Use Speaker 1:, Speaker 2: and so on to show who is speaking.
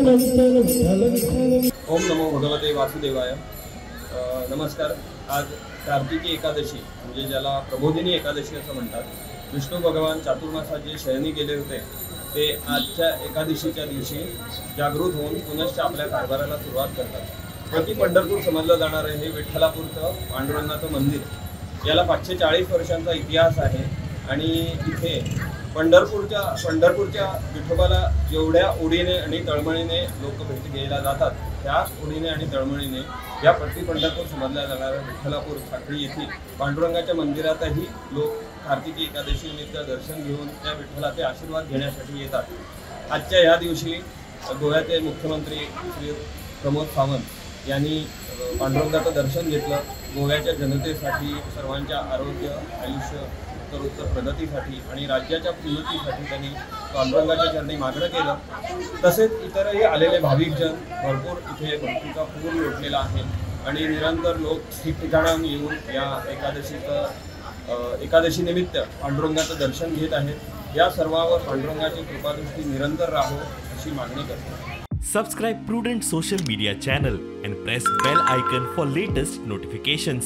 Speaker 1: ओम नमो भगवते वासुदेवाय। नमस्कार। आज कार्तिकी एकादशी म्हणजे ज्याला प्रबोधिनी एकादशी असं म्हणतात। विष्णू भगवान चातुर्मासाचे शयनी गेले होते ते आजच्या एकादशीच्या दिवशी जागृत होऊन पुनश्च आपल्या कारभाराला सुरुवात करतात। प्रति पंढरपूर समजलं जाणारं हे विठ्ठलापूरचं पांडुरंगाचं मंदिर याला 540 वर्षांचा इतिहास आहे आणि इथे पंढरपूरच्या विठोबाला जेवढ्या ओढीने आणि तळमळीने लोक भेट घ्यायला जातात त्याच ओढीने आणि तळमळीने या प्रति पंढरपूर समजल्या जाणाऱ्या विठ्ठलापूर साखळी येथील पांडुरंगाच्या मंदिरातही लोक कार्तिकी एकादशी निमित्त दर्शन घेऊन त्या विठ्ठलाचे आशीर्वाद घेण्यासाठी येतात। आजच्या या दिवशी गोव्याचे मुख्यमंत्री श्री प्रमोद सावंत यांनी पांडुरंगाचं दर्शन घेतलं। गोव्याच्या जनतेसाठी सर्वांच्या आरोग्य आयुष्य उत्तरोत्तर प्रगतीसाठी आणि राज्याच्या उन्नतीसाठी त्यांनी पांडुरंगाच्या चरणी मागणं केलं। तसेच इतरही आलेले भाविकजन भरपूर इथे भक्तीचा पूर लोटलेला आहे आणि निरंतर लोक ठिकठिकाणाहून येऊन या एकादशी निमित्त पांडुरंगाचं दर्शन घेत आहेत। या सर्वांवर पांडुरंगाची कृपादृष्टी निरंतर राहो अशी मागणी करतो।
Speaker 2: Subscribe Prudent social media channel and press bell icon for latest notifications.